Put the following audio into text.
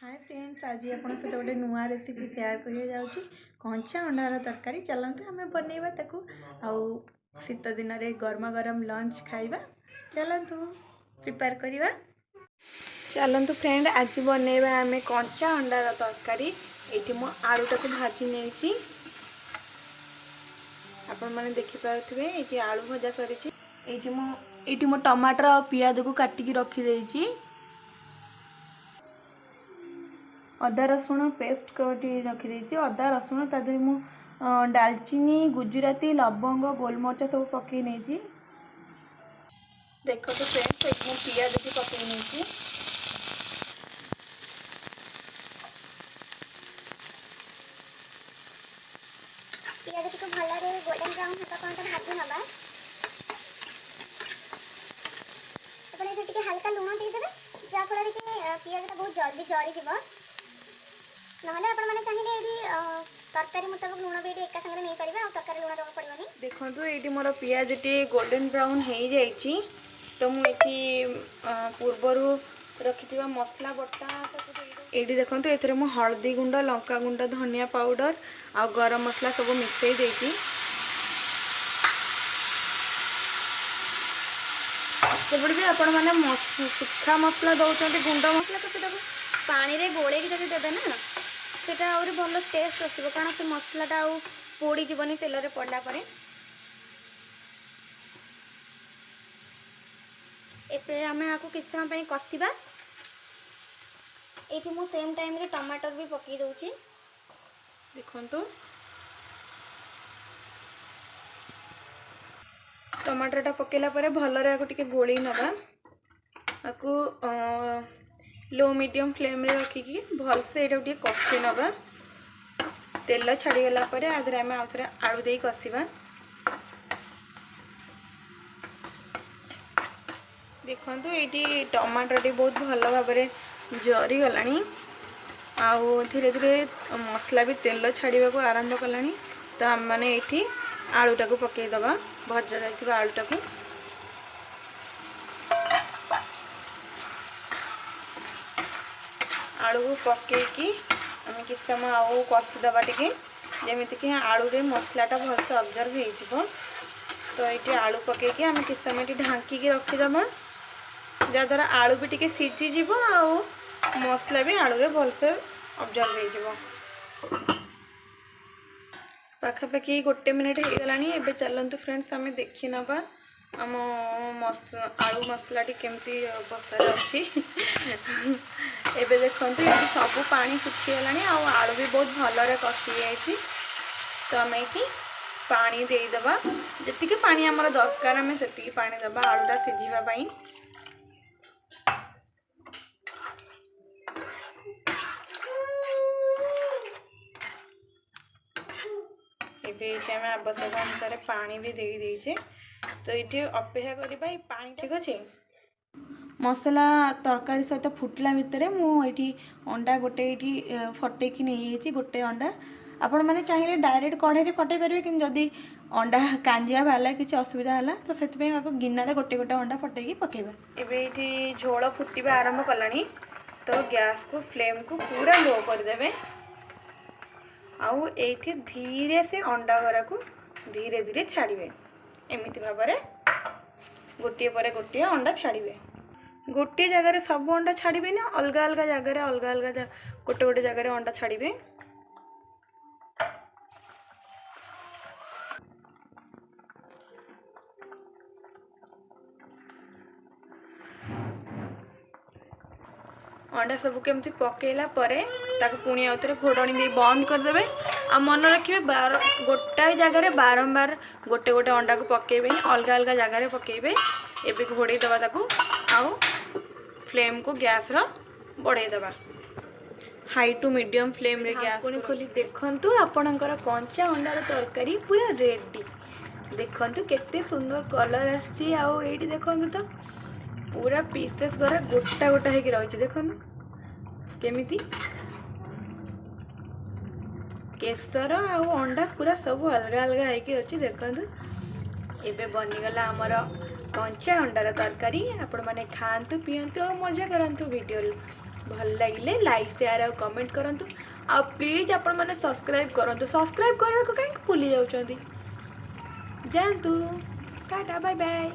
Hi friends, आज आपण सहित गोटे नुआ रेसिपी शेयर करिया जाउची। कंचा अंडार तरकारी चलते आम बनइबा ताकू आउ शीत दिन रे गरमा गरम लंच खाइबा। चलतु प्रिपेयर करिबा। चलतु फ्रेंड, आज बनइबा आम कंचा अंडार तरकारी। एठी मो आलू टाकू भाजी नेची, आपण माने देखि पाउथबे। एठी आलू भजा सरीची। एठी मो टमाटर और पियाज को काटिकी रखी देइची। अदा रसुण पेस्ट कर रखी देइची। अदा रसुण तादे मु दालचीनी गुजराती लवंग गोलमरिच सब पकई नेची। देखो तो फ्रेंड्स, एक मु पियाज की पकई नेची। पियाज को भल रे गोल्डन ब्राउन होता कोन भाजी नबा। अपन ये टिके हल्का लूण दे देबे, जा फल रे पियाज बहुत जल्दी जड़ी जीव। नहले आपण माने चाहिए एडी तरकारी मुताबिक लूण भी एका संगे नहीं परिबा और तरकारी लूण दवा पड़िबनी। देखो तो एटी मोर पियाज टी गोल्डन ब्राउन हो जाइछि। तो मु एटी पूर्वरु रखिथिबा मसला बटा एटी देखो तो एथरे मु हल्दी गुंड लंका गुंड धनिया पाउडर आ गरम मसला सब मिक्सई देइछि। सेबड़ी भी आपण माने सुखा मसला दउचंती गुंड मसला तो सेटा पानी रे गोळे कि जदि देबे ना सेटा और भल टेस्ट आसबो, कारण से मसलाटा आउ पोड़ी जीवनी तेल रे पड़ला परे। एपे आमे आको किस समय पई कसिबा। एठी मु सेम टाइम रे टमाटर भी पकई दउची। देखंतु टमाटरटा पकेला परे भल रे आको टिके गोली नबा। आको लो मीडियम फ्लेम रे रखिकी भल से एटा टिके कसी नबा। तेल छाड़ी गला परे आधरे आमे आउथरे आलू देई कसिबा। देखंतु एटी टमाटर टी बहुत भल भाव रे जरी गलानी। आउ धीरे धीरे मसला भी तेल छाड़ीबा को आरंभ कलानी। तो आम माने एठी आलू टाकू पकई दबा, भजा जाइथिबा आलू टाकू। आलू को पकईकी आम किस समय आउ कसीदबा टिके, जेमिति कि आलू रे मसलाटा भलसे ऑब्जर्व हो। तो ये आलू पकईकी आम किस समय ढांकी रखीदबा, जद्वारा आलू भी टिके सीझी जीवो आउ मसला भी आलू रे भलसे ऑब्जर्व हो। पाखापाखि गोटे मिनिट हो गलानी। एबे चलंतु फ्रेंड्स आम देखि नबा आम आलू मसलाटी केमती अवस्था अच्छी। एबे देखंतु ये सब पानी सुखी गलानी आउ आलू भी बहुत भल रे कसी जाइछि। तो आम ये पानी देदबा, जतिके पानी आमर दरकार आम सेतिके पानी दबा आलूटा सिझिबा पई। एबे आम आवश्यक अनुसार पानी भी दे देइछे। तो ये अपेक्षा करबा ये पानी ठीक अच्छे। मसला तरकारी सहित फुटला भितर मुझे अंडा गोटे ये फटेकी नहीं गोटे अंडा। आपण मैंने चाहिए डायरेक्ट कढ़ाई फटे पारे, कि जदि अंडा कांजिया बाला किसी असुविधा है तो से गिनारे गोटे गोटे अंडा फटेकी पकेबा। एबे ये झोल फुटवा आरंभ कलानी। तो गैस को फ्लेम को पूरा लो करदे। आउ एठी धीरे से अंडा गरा को धीरे धीरे छाड़िबे। एमिति भाव में गोटे पर गोटे अंडा छाड़िबे। गोटे जगह सब अंडा छाड़िबे ना, अलग अलग जगह अलग अलग गोटे गोटे जगह अंडा छाड़िबे। अंडा सब केमती पकेला परे ताको पुणी आउथरे घोड़णी दे बंद करदे। आ मन रखिए गोटाए जगह बारंबार गोटे गोटे अंडा को पकेबे, अलग अलग जगह पकेबे। एबे घोड़े दबा ताको आउ फ्लेम को गैस रो बढ़ाई दबा। हाई टू मीडियम फ्लेम रे गैस पुणी खोली देखंतु आपणकर कंचा अंडार तरकारी पूरा रेडी। देखंतु केते सुंदर कलर आछि। आउ एठी देखंतु तो पूरा पीसेस गरा गोटा गोटा है कि रही। देखो केमिति केसर आ अंडा पूरा सब अलग अलग है अच्छी। देखो एबे बनीगला आमर कंचा अंडार तरकारी। आपण माने खातु पीतु और मजा करतु वीडियो। भल लगे लाइक शेयर और कमेंट करंतु आ प्लीज आपण मैंने सब्सक्राइब करंतु सब्सक्राइब करने को कहीं भूली जाऊँ जानतु टाटा बाय बाय।